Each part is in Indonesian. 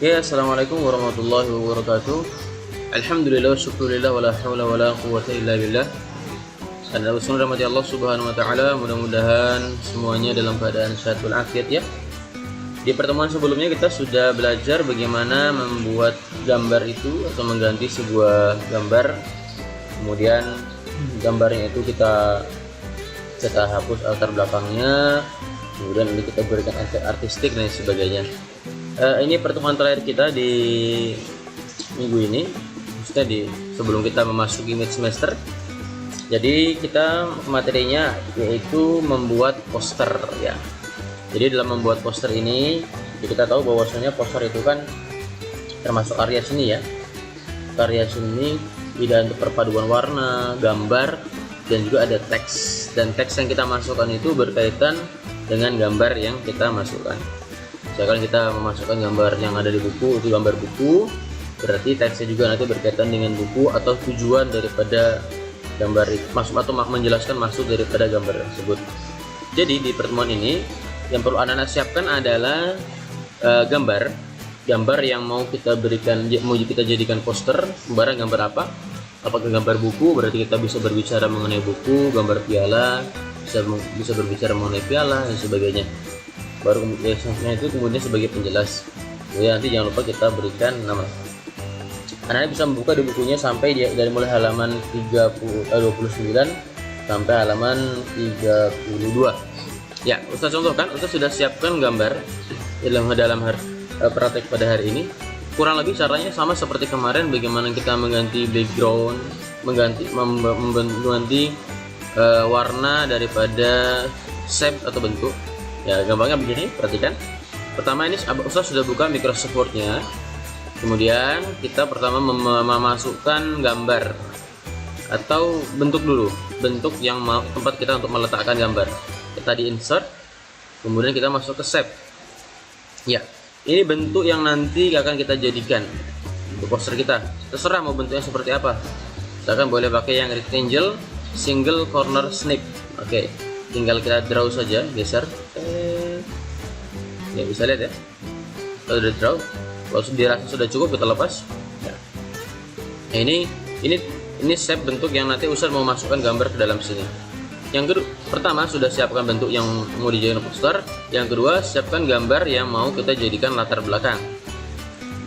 Ya, assalamualaikum warahmatullahi wabarakatuh. Alhamdulillah, syukurillah, wala hawla wala quwwata illa billah. Dan rahmati Allah subhanahu wa ta'ala. Mudah-mudahan semuanya dalam keadaan sehat walafiat ya. Di pertemuan sebelumnya kita sudah belajar bagaimana membuat gambar itu atau mengganti sebuah gambar. Kemudian gambarnya itu kita hapus latar belakangnya. Kemudian nanti kita berikan efek artistik dan sebagainya. Ini pertemuan terakhir kita di minggu ini, maksudnya sebelum kita memasuki mid semester. Jadi kita materinya yaitu membuat poster ya. Jadi dalam membuat poster ini kita tahu bahwasanya poster itu kan termasuk karya seni ya. Karya seni tidak untuk perpaduan warna, gambar, dan juga ada teks. Dan teks yang kita masukkan itu berkaitan dengan gambar yang kita masukkan. Misalkan kita memasukkan gambar yang ada di buku, itu gambar buku, berarti teksnya juga nanti berkaitan dengan buku atau tujuan daripada gambar itu, maksud atau menjelaskan maksud daripada gambar tersebut. Jadi di pertemuan ini yang perlu Anda siapkan adalah gambar yang mau kita berikan, mau kita jadikan poster. Gambar apa? Apakah gambar buku? Berarti kita bisa berbicara mengenai buku, gambar piala, bisa berbicara mengenai piala dan sebagainya. Baru kemudian itu sebagai penjelas. Kemudian nanti jangan lupa kita berikan nama. Anda bisa membuka di bukunya sampai dari mulai halaman 29 sampai halaman 32. Ya, Ustaz contohkan, Ustaz sudah siapkan gambar dalam praktek pada hari ini. Kurang lebih caranya sama seperti kemarin, bagaimana kita mengganti background, mengganti warna daripada shape atau bentuk. Ya, gampangnya begini, perhatikan. Pertama ini Ustaz sudah buka Microsoft Word-nya. Kemudian kita pertama memasukkan gambar atau bentuk dulu, bentuk yang tempat kita untuk meletakkan gambar. Kita di insert, kemudian kita masuk ke shape. Ya, ini bentuk yang nanti akan kita jadikan untuk poster kita. Terserah mau bentuknya seperti apa. Misalkan boleh pakai yang rectangle, single corner snip. Oke. Tinggal kita draw saja, geser. Ya, bisa lihat ya. Kalau udah draw, kalau dirasa sudah cukup kita lepas. Ya. Nah, ini shape bentuk yang nanti Ustaz mau masukkan gambar ke dalam sini. Yang kedua, pertama sudah siapkan bentuk yang mau dijadikan poster. Yang kedua, siapkan gambar yang mau kita jadikan latar belakang.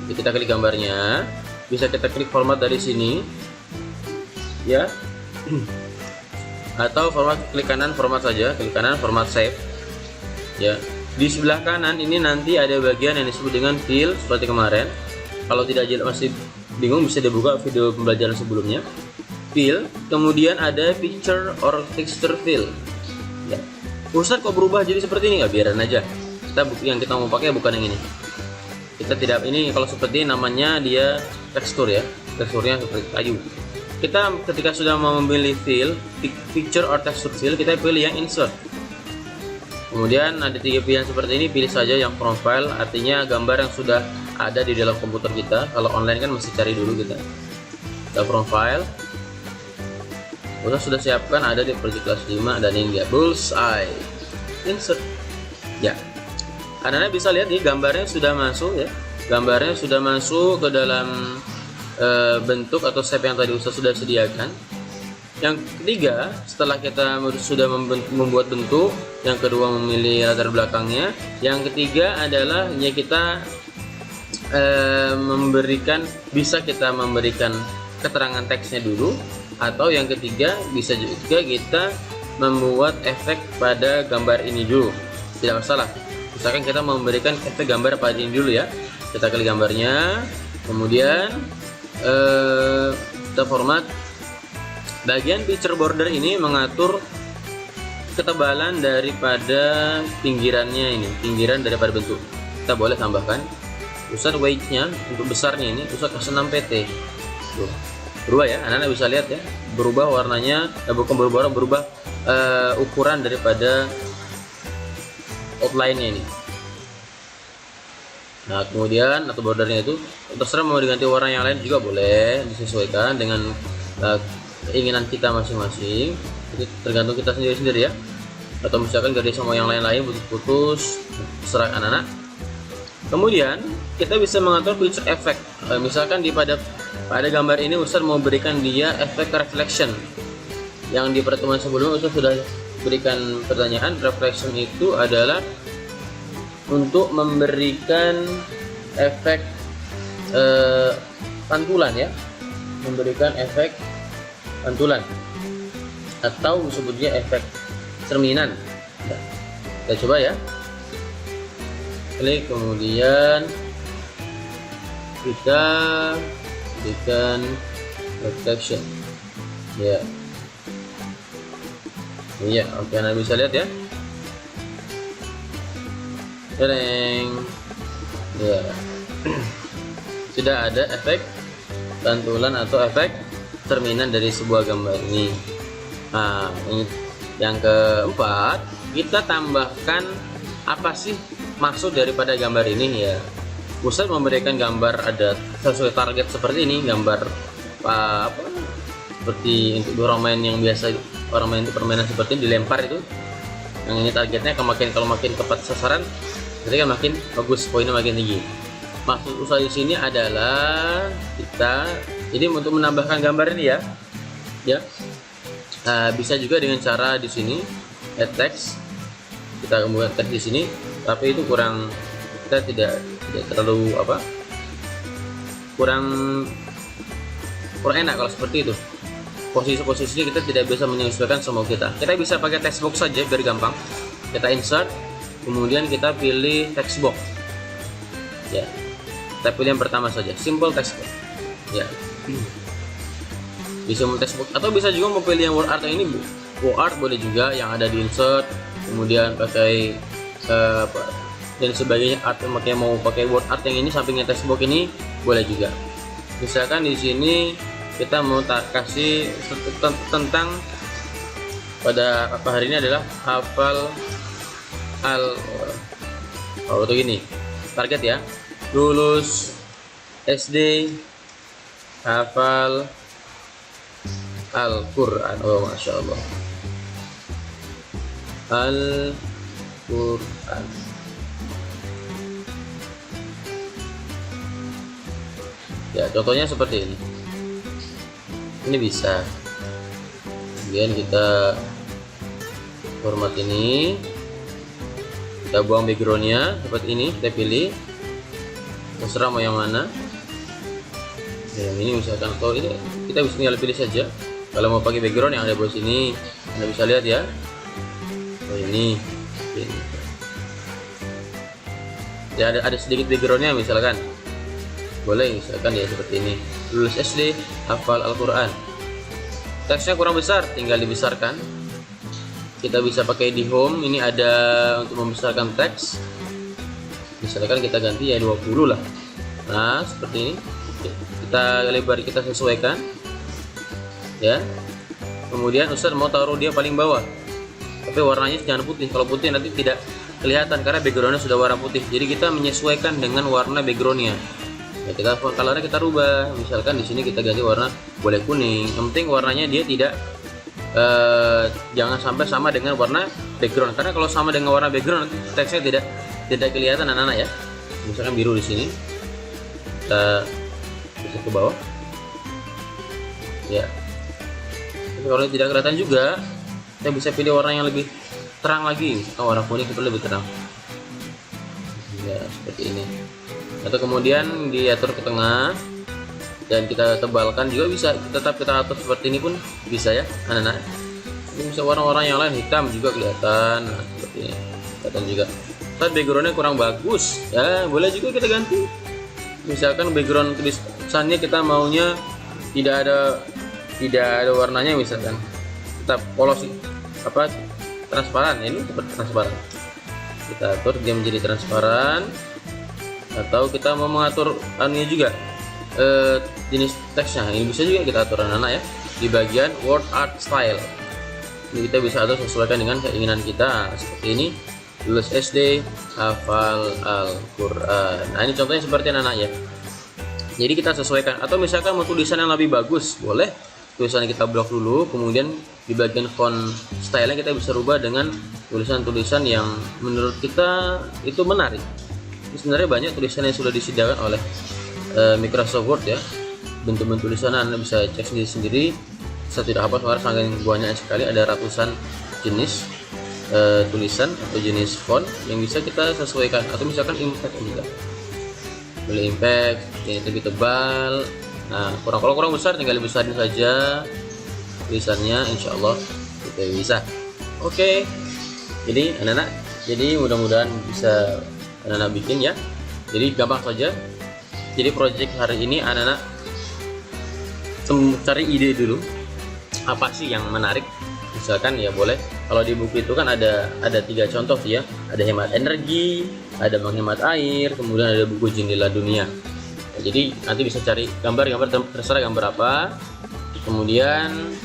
Jadi kita klik gambarnya, bisa kita klik format dari sini. Ya. Atau klik kanan format saja, klik kanan format shape ya. Di sebelah kanan ini nanti ada bagian yang disebut dengan fill seperti kemarin. Kalau tidak masih bingung, bisa dibuka video pembelajaran sebelumnya. Fill, kemudian ada picture or texture fill ya. Ustaz kok berubah jadi seperti ini? Ya biarin aja, yang kita mau pakai bukan yang ini. Kita tidak, ini kalau seperti ini namanya dia tekstur ya, teksturnya seperti kayu. Kita ketika sudah mau memilih fill, picture or texture fill, kita pilih yang insert. Kemudian ada 3 pilihan seperti ini, pilih saja yang profile, artinya gambar yang sudah ada di dalam komputer kita. Kalau online kan mesti cari dulu kita. Kita profile. Sudah siapkan ada di project kelas 5 dan ini dia bullseye. Insert. Ya. Anda bisa lihat nih gambarnya sudah masuk ya. Gambarnya sudah masuk ke dalam bentuk atau shape yang tadi Ustaz sudah sediakan. Yang ketiga, setelah kita sudah membuat bentuk, yang kedua memilih latar belakangnya, yang ketiga adalah ya kita bisa kita memberikan keterangan teksnya dulu, atau yang ketiga bisa juga kita membuat efek pada gambar ini dulu. Tidak masalah. Misalkan kita memberikan efek gambar pada ini dulu ya. Kita klik gambarnya, kemudian kita format. Bagian picture border ini mengatur ketebalan daripada pinggirannya ini, pinggiran daripada bentuk. Kita boleh tambahkan. Ustaz weight-nya untuk besarnya ini Ustaz kasih 6 pt. Tuh. Berubah ya, anak-anak bisa lihat ya. Berubah warnanya, bukan berubah ukuran daripada outline-nya ini. Nah, kemudian atau bordernya itu terserah mau diganti warna yang lain juga boleh, disesuaikan dengan keinginan kita masing-masing. Itu tergantung kita sendiri-sendiri ya. Atau misalkan garis sama yang lain-lain putus-putus, terserah anak-anak. Kemudian kita bisa mengatur feature effect. Misalkan pada gambar ini Ustaz mau berikan dia efek reflection. Yang di pertemuan sebelumnya Ustaz sudah berikan pertanyaan, reflection itu adalah untuk memberikan efek pantulan ya, memberikan efek pantulan atau sebutnya efek cerminan. Nah, kita coba ya, klik kemudian kita berikan reflection ya. Iya, oke, Anda bisa lihat ya. Tereng. Ya. Sudah ada efek pantulan atau efek cerminan dari sebuah gambar ini. Nah, ini yang keempat, kita tambahkan apa sih maksud daripada gambar ini ya. Ustaz memberikan gambar ada sesuai target seperti ini, gambar apa seperti untuk Doraemon yang biasa orang main permainan seperti ini dilempar itu. Yang ini targetnya kalau makin tepat sasaran, jadi kan makin bagus, poinnya makin tinggi. Maksud Ustaz di sini adalah kita jadi untuk menambahkan gambar ini ya. Bisa juga dengan cara di sini add text. Kita kemudian teks di sini, tapi itu kita tidak terlalu kurang enak kalau seperti itu. Posisi-posisinya kita tidak bisa menyesuaikan semau kita. Kita bisa pakai text box saja biar gampang. Kita insert, kemudian kita pilih text box. Ya, kita pilih yang pertama saja, simple text box. Ya, bisa text box atau bisa juga mau pilih yang word art yang ini, word art boleh juga yang ada di insert. Kemudian pakai dan sebagainya art, makanya mau pakai word art yang ini sampingnya text box ini boleh juga. Misalkan di sini kita mau kasih tentang pada hari ini adalah hafal itu gini target ya, lulus SD hafal Al-Quran. Oh, masya Allah, Al-Quran. Ya, contohnya seperti ini. Ini bisa. Kemudian kita format ini, kita buang backgroundnya seperti ini, kita pilih, terserah mau yang mana. Yang ini misalkan, atau ini kita bisa tinggal pilih saja. Kalau mau pakai background yang ada di sini, Anda bisa lihat ya. Oh, ini. Ya ada sedikit backgroundnya misalkan. Boleh misalkan ya seperti ini, lulus SD hafal Al-Quran. Teksnya kurang besar, tinggal dibesarkan. Kita bisa pakai di home, ini ada untuk membesarkan teks. Misalkan kita ganti ya 20 lah. Nah seperti ini, kita lebar, kita sesuaikan ya. Kemudian Ustaz mau taruh dia paling bawah, tapi warnanya jangan putih. Kalau putih nanti tidak kelihatan karena backgroundnya sudah warna putih. Jadi kita menyesuaikan dengan warna backgroundnya. Ya, kita colornya kita rubah, misalkan di sini kita ganti warna boleh kuning, yang penting warnanya dia tidak jangan sampai sama dengan warna background, karena kalau sama dengan warna background nanti teksnya tidak kelihatan anak-anak ya. Misalkan biru di sini, kita bisa ke bawah ya. Tapi kalau tidak kelihatan juga, kita bisa pilih warna yang lebih terang lagi, warna kuning itu lebih terang ya, seperti ini. Atau kemudian diatur ke tengah dan kita tebalkan juga bisa, tetap kita atur seperti ini pun bisa ya anak-anak. Ini bisa warna-warna yang lain, hitam juga kelihatan. Nah, seperti ini kelihatan juga. Tapi backgroundnya kurang bagus ya, boleh juga kita ganti. Misalkan background tulisannya kita maunya tidak ada warnanya, misalkan kita polos transparan, ini seperti transparan, kita atur dia menjadi transparan. Atau kita mau mengatur anunya juga jenis teksnya, ini bisa juga kita atur anak-anak ya di bagian word art style. Ini kita bisa atur sesuaikan dengan keinginan kita. Seperti ini, lulus SD hafal Al-Quran. Nah ini contohnya seperti anak-anak ya. Jadi kita sesuaikan. Atau misalkan mau tulisan yang lebih bagus, boleh tulisannya kita blok dulu, kemudian di bagian font stylenya kita bisa rubah dengan tulisan-tulisan yang menurut kita itu menarik. Ini sebenarnya banyak tulisan yang sudah disediakan oleh Microsoft Word ya. Bentuk-bentuk tulisan Anda bisa cek sendiri-sendiri. Saya tidak hafal karena sangat banyak sekali, ada ratusan jenis tulisan atau jenis font yang bisa kita sesuaikan. Atau misalkan impact juga, boleh impact yang lebih tebal. Nah, kurang besar tinggal besarin saja tulisannya, insya Allah kita bisa. Oke, jadi anak-anak, jadi mudah-mudahan bisa anak-anak bikin ya. Jadi gampang saja. Jadi project hari ini anak-anak cari ide dulu, apa sih yang menarik. Misalkan ya boleh, kalau di buku itu kan ada 3 contoh ya, ada hemat energi, ada menghemat air, kemudian ada buku jendela dunia. Nah, jadi nanti bisa cari gambar terserah gambar apa, kemudian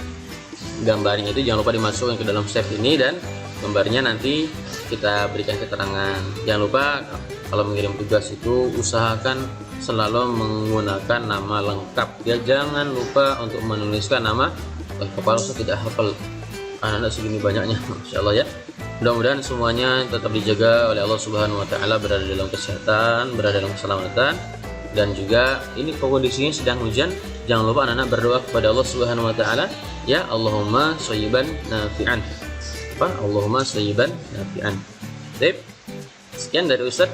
gambarnya itu jangan lupa dimasukkan ke dalam save ini, dan gambarnya nanti kita berikan keterangan. Jangan lupa kalau mengirim tugas itu usahakan selalu menggunakan nama lengkap ya, jangan lupa untuk menuliskan nama lengkap. Kalau saya tidak hafal anak-anak segini banyaknya, Masya Allah ya. Mudah-mudahan semuanya tetap dijaga oleh Allah Subhanahu wa Ta'ala, berada dalam kesehatan, berada dalam keselamatan, dan juga ini kondisinya sedang hujan. Jangan lupa anak-anak berdoa kepada Allah Subhanahu wa Ta'ala ya, Allahumma shayyiban nafi'an. Allahumma shayyiban nafi'an. Baik, sekian dari Ustaz.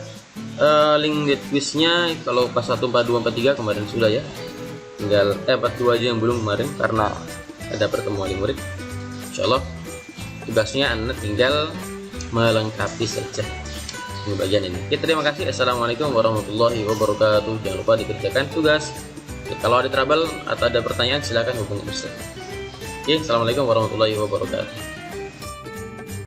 Link quiznya kalau pas 1, 4, 2, 4, 3 kemarin sudah ya, tinggal 42 aja yang belum kemarin karena ada pertemuan murid. Insyaallah tugasnya anak tinggal melengkapi saja di bagian ini. Oke, terima kasih. Assalamualaikum warahmatullahi wabarakatuh. Jangan lupa dikerjakan tugas. Kalau ada trouble atau ada pertanyaan silakan hubungi Ustaz. Oke, assalamualaikum warahmatullahi wabarakatuh.